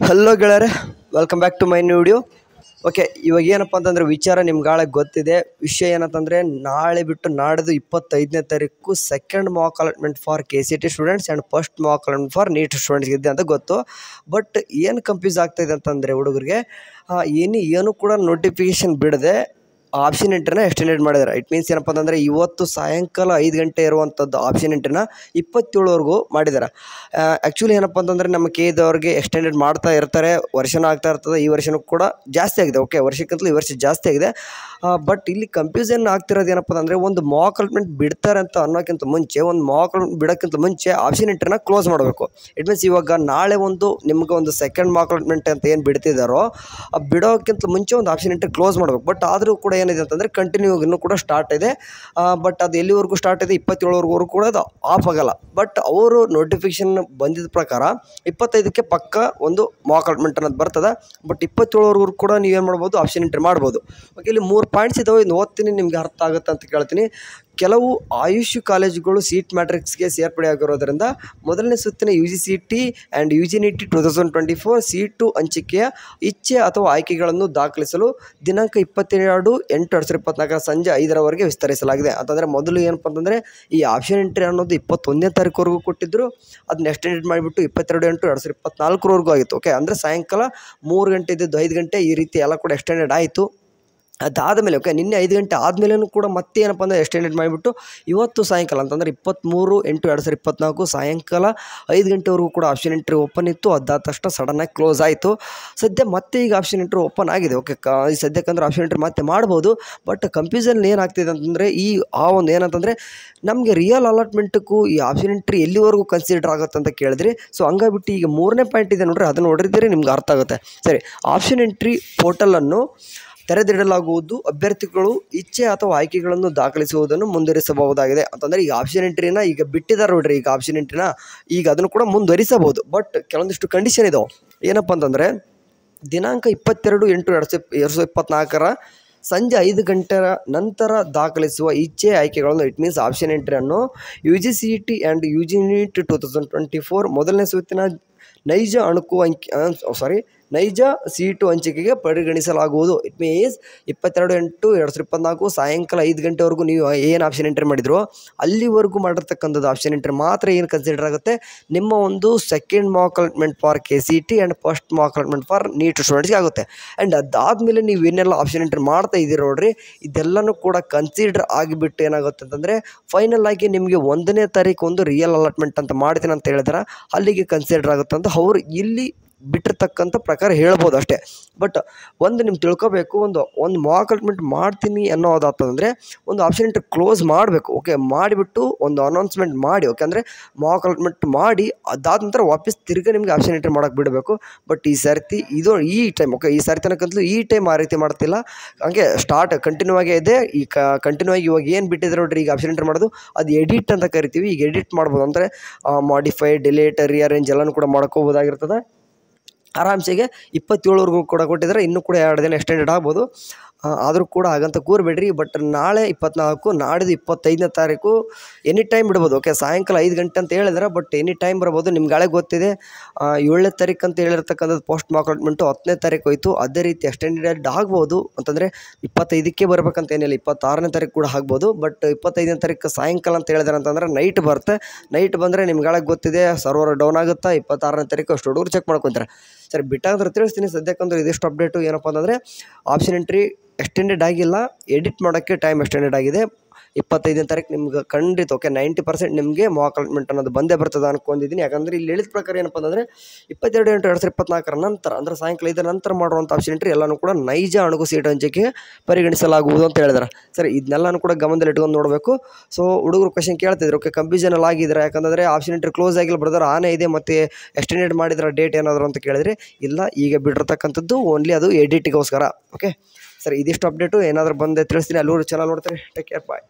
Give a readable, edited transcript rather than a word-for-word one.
Hello ಗೆಳೆಯರೆ, welcome back to my new video. Okay, ಇವಾಗ ಏನಪ್ಪ ಅಂತಂದರೆ ವಿಚಾರ ನಿಮ್ಗಾಳೆ ಗೊತ್ತಿದೆ. ವಿಷಯ ಏನಂತಂದರೆ ನಾಳೆ ಬಿಟ್ಟು ನಾಡಿದ್ದು 25ನೇ ತಾರೀಕು second Mach allotment for KCET students and first Mach allotment for neat students ಇದೆ ಅಂತ ಗೊತ್ತು. ಬಟ್ ಏನು ಕನ್ಫ್ಯೂಸ್ ಆಗ್ತಾಯಿದೆ ಅಂತಂದರೆ ಹುಡುಗರಿಗೆ ಏನು ಕೂಡ ನೋಟಿಫಿಕೇಷನ್ ಬಿಡದೆ ಆಪ್ಷನ್ ಎಂಟ್ರಿನ ಎಕ್ಸ್ಟೆಂಡೆಡ್ ಮಾಡಿದ್ದಾರೆ. ಇಟ್ ಮೀನ್ಸ್ ಏನಪ್ಪ ಅಂತಂದರೆ ಇವತ್ತು ಸಾಯಂಕಾಲ 5 ಗಂಟೆ ಇರುವಂಥದ್ದು ಆಪ್ಷನ್ ಎಂಟ್ರಿನ 27ವರೆಗೂ ಮಾಡಿದ್ದಾರೆ. ಆ್ಯಕ್ಚುಲಿ ಏನಪ್ಪ ಅಂತಂದರೆ ನಮ್ಮ KEದವ್ರಿಗೆ ಎಕ್ಸ್ಟೆಂಡೆಡ್ ಮಾಡ್ತಾ ಇರ್ತಾರೆ, ವರ್ಷನೂ ಆಗ್ತಾ ಇರ್ತದೆ. ಈ ವರ್ಷನೂ ಕೂಡ ಜಾಸ್ತಿ ಆಗಿದೆ. ಓಕೆ, ವರ್ಷಕ್ಕಿಂತಲೂ ಈ ವರ್ಷ ಜಾಸ್ತಿ ಆಗಿದೆ. ಬಟ್ ಇಲ್ಲಿ ಕನ್ಫ್ಯೂಷನ್ ಆಗ್ತಿರೋದು ಏನಪ್ಪ ಅಂದರೆ ಒಂದು ಮಾಕ್ ಅಲಾಟ್ಮೆಂಟ್ ಬಿಡ್ತಾರೆ ಅಂತ ಅನ್ನೋಕ್ಕಿಂತ ಮುಂಚೆ, ಒಂದು ಮಾಕ್ ಅಲಾಟ್ಮೆಂಟ್ ಬಿಡೋಕ್ಕಿಂತ ಮುಂಚೆ ಆಪ್ಷನ್ ಎಂಟ್ರಿನ ಕ್ಲೋಸ್ ಮಾಡಬೇಕು. ಇಟ್ ಮೀನ್ಸ್ ಇವಾಗ ನಾಳೆ ನಿಮ್ಗೆ ಒಂದು ಸೆಕೆಂಡ್ ಮಾಕ್ ಅಲಾಟ್ಮೆಂಟ್ ಅಂತ ಏನು ಬಿಡ್ತಿದ್ದಾರೋ ಬಿಡೋಕ್ಕಿಂತ ಮುಂಚೆ ಒಂದು ಆಪ್ಷನ್ ಎಂಟ್ರಿ ಕ್ಲೋಸ್ ಮಾಡಬೇಕು. ಬಟ್ ಆದರೂ ಕೂಡ ಏನಿದೆ ಅಂತಂದರೆ ಕಂಟಿನ್ಯೂ ಇನ್ನೂ ಕೂಡ ಸ್ಟಾರ್ಟ್ ಇದೆ. ಬಟ್ ಅದು ಎಲ್ಲಿವರೆಗೂ ಸ್ಟಾರ್ಟ್ ಇದೆ, 27ವರೆಗೂ ಕೂಡ ಅದು ಆಫ್ ಆಗಲ್ಲ. ಬಟ್ ಅವರು ನೋಟಿಫಿಕೇಷನ್ ಬಂದಿದ್ದ ಪ್ರಕಾರ 25ಕ್ಕೆ ಪಕ್ಕ ಒಂದು ಮಾಕ್ ಅಲಾಟ್ಮೆಂಟ್ ಅನ್ನೋದು ಬರ್ತದೆ. ಬಟ್ 27ವರೆಗೂ ಕೂಡ ನೀವೇನು ಮಾಡ್ಬೋದು, ಆಪ್ಷನ್ ಎಂಟ್ರಿ ಮಾಡ್ಬೋದು. ಓಕೆ, ಇಲ್ಲಿ 3 ಪಾಯಿಂಟ್ಸ್ ಇದ್ದಾವೆ. ಇನ್ನು ಓದ್ತೀನಿ, ನಿಮ್ಗೆ ಅರ್ಥ ಆಗುತ್ತೆ ಅಂತ ಕೇಳ್ತೀನಿ. ಕೆಲವು ಆಯುಷ್ ಕಾಲೇಜುಗಳು ಸೀಟ್ ಮ್ಯಾಟ್ರಿಕ್ಸ್ಗೆ ಸೇರ್ಪಡೆ ಆಗಿರೋದರಿಂದ ಮೊದಲನೇ ಸುತ್ತಿನ UGCET ಆ್ಯಂಡ್ UGNET 2024 ಸೀಟು ಹಂಚಿಕೆಯ ಇಚ್ಛೆ ಅಥವಾ ಆಯ್ಕೆಗಳನ್ನು ದಾಖಲಿಸಲು ದಿನಾಂಕ 22/8/2024 ಸಂಜೆ 5ರವರೆಗೆ ವಿಸ್ತರಿಸಲಾಗಿದೆ. ಅಂತಂದರೆ ಮೊದಲು ಏನಪ್ಪ ಅಂತಂದರೆ ಈ ಆಪ್ಷನ್ ಎಂಟ್ರಿ ಅನ್ನೋದು 21ನೇ ತಾರೀಕುವರೆಗೂ ಕೊಟ್ಟಿದ್ದರು. ಅದನ್ನ ಎಕ್ಸ್ಟೆಂಡೆಡ್ ಮಾಡಿಬಿಟ್ಟು 22/8/2024ವರೆಗೂ ಆಗಿತ್ತು. ಓಕೆ, ಅಂದರೆ ಸಾಯಂಕಾಲ 3 ಗಂಟೆ ಇದ್ದಿದ್ದು 5 ಗಂಟೆ, ಈ ರೀತಿ ಎಲ್ಲ ಕೂಡ ಎಕ್ಸ್ಟೆಂಡೆಡ್ ಆಯಿತು. ಅದಾದಮೇಲೆ ಓಕೆ, ನಿನ್ನೆ 5 ಗಂಟೆ ಆದಮೇಲೂ ಕೂಡ ಮತ್ತೆ ಏನಪ್ಪ ಅಂದರೆ ಎಕ್ಸ್ಟೆಂಡೆಡ್ ಮಾಡಿಬಿಟ್ಟು ಇವತ್ತು ಸಾಯಂಕಾಲ ಅಂತಂದರೆ 23/8/2024 ಸಾಯಂಕಾಲ 5 ಗಂಟೆವರೆಗೂ ಕೂಡ ಆಪ್ಷನ್ ಎಂಟ್ರಿ ಓಪನ್ ಇತ್ತು. ಅದಾದ ತಕ್ಷಣ ಸಡನ್ನಾಗಿ ಕ್ಲೋಸ್ ಆಯಿತು. ಸದ್ಯ ಮತ್ತೆ ಈಗ ಆಪ್ಷನ್ ಎಂಟ್ರಿ ಓಪನ್ ಆಗಿದೆ. ಓಕೆ, ಸದ್ಯಕ್ಕಂದ್ರೆ ಆಪ್ಷನ್ ಎಂಟ್ರಿ ಮತ್ತೆ ಮಾಡ್ಬೋದು. ಬಟ್ ಕನ್ಫ್ಯೂಷನ್ ಏನಾಗ್ತಿದೆ ಅಂತಂದರೆ ಒಂದು ಏನಂತಂದರೆ ನಮಗೆ ರಿಯಲ್ ಅಲಾಟ್ಮೆಂಟ್ಗೂ ಈ ಆಪ್ಷನ್ ಎಂಟ್ರಿ ಎಲ್ಲಿವರೆಗೂ ಕನ್ಸಿಡರ್ ಆಗುತ್ತೆ ಅಂತ ಕೇಳಿದ್ರಿ. ಸೊ ಹಂಗಾಗ್ಬಿಟ್ಟು ಈಗ 3ನೇ ಪಾಯಿಂಟ್ ಇದೆ ನೋಡ್ರಿ, ಅದನ್ನು ನೋಡಿದ್ರೆ ನಿಮ್ಗೆ ಅರ್ಥ ಆಗುತ್ತೆ. ಸರಿ, ಆಪ್ಷನ್ ಎಂಟ್ರಿ ಪೋರ್ಟಲನ್ನು ತೆರೆದಿಡಲಾಗುವುದು. ಅಭ್ಯರ್ಥಿಗಳು ಇಚ್ಛೆ ಅಥವಾ ಆಯ್ಕೆಗಳನ್ನು ದಾಖಲಿಸುವುದನ್ನು ಮುಂದುವರಿಸಬಹುದಾಗಿದೆ. ಅಂತಂದರೆ ಈಗ ಆಪ್ಷನ್ ಎಂಟ್ರಿನ ಈಗ ಬಿಟ್ಟಿದ್ದಾರೆ ನೋಡ್ರಿ, ಈಗ ಆಪ್ಷನ್ ಎಂಟ್ರಿನ ಈಗ ಅದನ್ನು ಕೂಡ ಮುಂದುವರಿಸಬಹುದು. ಬಟ್ ಕೆಲವೊಂದಿಷ್ಟು ಕಂಡೀಷನ್ ಇದಾವೆ. ಏನಪ್ಪ ಅಂತಂದರೆ ದಿನಾಂಕ 22/8/2024 ಸಂಜೆ 5 ಗಂಟೆಯ ನಂತರ ದಾಖಲಿಸುವ ಇಚ್ಛೆ ಆಯ್ಕೆಗಳನ್ನು, ಇಟ್ ಮೀನ್ಸ್ ಆಪ್ಷನ್ ಎಂಟ್ರಿಯನ್ನು UGCET ಆ್ಯಂಡ್ UGNET 2024 ಮೊದಲನೇ ಸುತ್ತಿನ ನೈಜ ಸೀಟು ಹಂಚಿಕೆಗೆ ಪರಿಗಣಿಸಲಾಗುವುದು. ಇಟ್ ಮೀನ್ಸ್ 22/8/2024 ಸಾಯಂಕಾಲ 5 ಗಂಟೆವರೆಗೂ ನೀವು ಏನು ಆಪ್ಷನ್ ಎಂಟ್ರಿ ಮಾಡಿದ್ರು ಅಲ್ಲಿವರೆಗೂ ಮಾಡಿರ್ತಕ್ಕಂಥದ್ದು ಆಪ್ಷನ್ ಎಂಟ್ರಿ ಮಾತ್ರ ಏನು ಕನ್ಸಿಡರ್ ಆಗುತ್ತೆ, ನಿಮ್ಮ ಒಂದು second Mach allotment for KCET and first Mach allotment for neat ಸ್ಟೂಡೆಂಟ್ಸ್ಗೆ ಆಗುತ್ತೆ. ಆ್ಯಂಡ್ ಅದಾದಮೇಲೆ ನೀವು ಏನೆಲ್ಲ ಆಪ್ಷನ್ ಎಂಟ್ರಿ ಮಾಡ್ತಾ ಇದ್ದೀರಿ ನೋಡ್ರಿ, ಇದೆಲ್ಲನೂ ಕೂಡ ಕನ್ಸಿಡರ್ ಆಗಿಬಿಟ್ಟು ಏನಾಗುತ್ತೆ ಅಂತಂದರೆ ಫೈನಲ್ ಆಗಿ ನಿಮಗೆ 1ನೇ ತಾರೀಕು ಒಂದು ರಿಯಲ್ ಅಲಾಟ್ಮೆಂಟ್ ಅಂತ ಮಾಡ್ತೀನಿ ಅಂತ ಹೇಳಿದ್ರೆ ಅಲ್ಲಿಗೆ ಕನ್ಸಿಡರ್ ಆಗುತ್ತೆ ಅಂತ ಅವ್ರು ಇಲ್ಲಿ ಬಿಟ್ಟಿರ್ತಕ್ಕಂಥ ಪ್ರಕಾರ ಹೇಳ್ಬೋದು ಅಷ್ಟೇ. ಬಟ್ ಒಂದು ನಿಮ್ಗೆ ತಿಳ್ಕೊಬೇಕು, ಒಂದು ಮಾಕ್ ಅಲಾಟ್ಮೆಂಟ್ ಮಾಡ್ತೀನಿ ಅನ್ನೋದಾತಂದರೆ ಒಂದು ಆಪ್ಷನ್ ಎಂಟ್ರಿ ಕ್ಲೋಸ್ ಮಾಡಬೇಕು. ಓಕೆ, ಮಾಡಿಬಿಟ್ಟು ಒಂದು ಅನೌನ್ಸ್ಮೆಂಟ್ ಮಾಡಿ. ಓಕೆ, ಅಂದರೆ ಮಾಕ್ ಅಲಾಟ್ಮೆಂಟ್ ಮಾಡಿ ಅದಾದ ನಂತರ ವಾಪಸ್ ತಿರ್ಗಿ ನಿಮಗೆ ಆಪ್ಷನ್ ಎಂಟ್ರಿ ಮಾಡೋಕ್ಕೆ ಬಿಡಬೇಕು. ಬಟ್ ಈ ಸರ್ತಿ ಈ ಟೈಮ್ ಓಕೆ, ಈ ಸರ್ತಿ ತನಕಂತಲೂ ಈ ಟೈಮ್ ಆ ರೀತಿ ಮಾಡ್ತಿಲ್ಲ. ಹಂಗೆ ಸ್ಟಾರ್ಟ್ ಕಂಟಿನ್ಯೂ ಆಗೇ ಇದೆ. ಈ ಕಂಟಿನ್ಯೂ ಆಗಿ ಇವಾಗ ಏನು ಬಿಟ್ಟಿದ್ರೆ ನೋಡ್ರಿ, ಈಗ ಆಪ್ಷನ್ ಎಂಟ್ರಿ ಮಾಡೋದು ಅದು ಎಡಿಟ್ ಅಂತ ಕರಿತೀವಿ. ಈಗ ಎಡಿಟ್ ಮಾಡ್ಬೋದು, ಅಂದರೆ ಮಾಡಿಫೈ, ಡಿಲೀಟ್, ರಿಅರೇಂಜ್ ಎಲ್ಲನೂ ಕೂಡ ಮಾಡ್ಕೋಬೋದಾಗಿರ್ತದೆ. ಆರಾಮ್ಸೆಗೆ 27ವರೆಗೂ ಕೂಡ ಕೊಟ್ಟಿದ್ದಾರೆ. ಇನ್ನೂ ಕೂಡ 2 ದಿನ ಎಕ್ಸ್ಟೆಂಡೆಡ್ ಆಗ್ಬೋದು. ಆದರೂ ಕೂಡ ಹಾಗಂತ ಕೂರಬೇಡ್ರಿ. ಬಟ್ ನಾಳೆ 24, ನಾಡಿದ್ದು 25ನೇ ತಾರೀಕು ಎನಿ ಟೈಮ್ ಬಿಡ್ಬೋದು. ಓಕೆ, ಸಾಯಂಕಾಲ 5 ಗಂಟೆ ಅಂತ ಹೇಳಿದ್ರೆ, ಬಟ್ ಎನಿ ಟೈಮ್ ಬರ್ಬೋದು. ನಿಮ್ಗೆ ಗೊತ್ತಿದೆ 7ನೇ ತಾರೀಕು ಅಂತ ಹೇಳಿರ್ತಕ್ಕಂಥದ್ದು ಪೋಸ್ಟ್ ಮಾಕ್ ಅಲಾಟ್ಮೆಂಟು 10ನೇ ತಾರೀಕು ಹೋಯಿತು. ಅದೇ ರೀತಿ ಎಕ್ಸ್ಟೆಂಡೆಡ್ ಆಗ್ಬೋದು. ಅಂತಂದರೆ 25ಕ್ಕೆ ಬರ್ಬೇಕಂತ ಏನಿಲ್ಲ, 26ನೇ ತಾರೀಕು ಕೂಡ ಆಗ್ಬೋದು. ಬಟ್ 25ನೇ ತಾರೀಕು ಸಾಯಂಕಾಲ ಅಂತ ಹೇಳಿದಾರೆ ಅಂತಂದರೆ ನೈಟ್ ಬರುತ್ತೆ. ನೈಟ್ ಬಂದರೆ ನಿಮ್ಗೆ ಗೊತ್ತಿದೆ ಸರ್ವರ್ ಡೌನ್ ಆಗುತ್ತೆ. 26ನೇ ತಾರೀಕು ಅಷ್ಟು ಹುಡುಗರು ಚೆಕ್ ಮಾಡ್ಕೊತಾರೆ. ಸರಿ, ಬಿಟ್ಟಾದ್ರೆ ತಿಳಿಸ್ತೀನಿ. ಸದ್ಯಕ್ಕಂದ್ರೆ ಇದಿಷ್ಟು ಅಪ್ಡೇಟು. ಏನಪ್ಪ ಅಂತಂದರೆ ಆಪ್ಷನ್ ಎಂಟ್ರಿ ಎಕ್ಸ್ಟೆಂಡೆಡ್ ಆಗಿಲ್ಲ, ಎಡಿಟ್ ಮಾಡೋಕ್ಕೆ ಟೈಮ್ ಎಕ್ಸ್ಟೆಂಡೆಡ್ ಆಗಿದೆ. 25ನೇ ತಾರೀಕು ನಿಮ್ಗೆ ಖಂಡಿತ ಓಕೆ 90% ನಿಮಗೆ ಮಾಕ್ ಅಲಾಟ್ಮೆಂಟ್ ಅನ್ನೋದು ಬಂದೇ ಬರ್ತದೆ ಅನ್ಕೊಂಡಿದ್ದೀನಿ. ಯಾಕಂದರೆ ಇಲ್ಲಿ ಹೇಳಿದ ಪ್ರಕಾರ ಏನಪ್ಪ ಅಂತಂದರೆ 22/8/2024 ನಂತರ, ಅಂದರೆ ಸಾಯಂಕಾಲ 5 ನಂತರ ಮಾಡುವಂಥ ಆಪ್ಷನ್ ಎಂಟ್ರಿ ಎಲ್ಲನೂ ಕೂಡ ನೈಜ ಅಣುಗು ಸೀಟು ಹಂಚಿಕೆಗೆ ಪರಿಗಣಿಸಲಾಗುವುದು ಅಂತ ಹೇಳಿದ್ದಾರೆ. ಸರಿ, ಇದನ್ನೆಲ್ಲನೂ ಕೂಡ ಗಮನದಲ್ಲಿ ಇಟ್ಕೊಂಡು ನೋಡಬೇಕು. ಸೊ ಹುಡುಗರು ಕ್ವಶನ್ ಕೇಳ್ತಿದ್ರು, ಓಕೆ ಕನ್ಫ್ಯೂಷನ್ ಎಲ್ಲ ಆಗಿದ್ರೆ, ಯಾಕಂದರೆ ಆಪ್ಷನ್ ಎಂಟ್ರಿ ಕ್ಲೋಸ್ ಆಗಿಲ್ಲ ಬ್ರದರ್, ಆನೆ ಇದೆ ಮತ್ತು ಎಕ್ಸ್ಟೆಂಡೆಡ್ ಮಾಡಿದ್ರೆ ಡೇಟ್ ಏನಾದರೂ ಅಂತ ಕೇಳಿದ್ರೆ, ಇಲ್ಲ, ಈಗ ಬಿಟ್ಟಿರ್ತಕ್ಕಂಥದ್ದು ಓನ್ಲಿ ಅದು ಎಡಿಟಿಗೋಸ್ಕರ. ಓಕೆ, ಸರಿ, ಇದಿಷ್ಟು ಅಪ್ಡೇಟು. ಏನಾದರೂ ಬಂದರೆ ತಿಳಿಸ್ತೀನಿ. ಅಲ್ಲೂರು ಚಾನಲ್ ನೋಡ್ತಾರೆ. ಟೇಕ್ ಕೇರ್, ಬಾಯ್.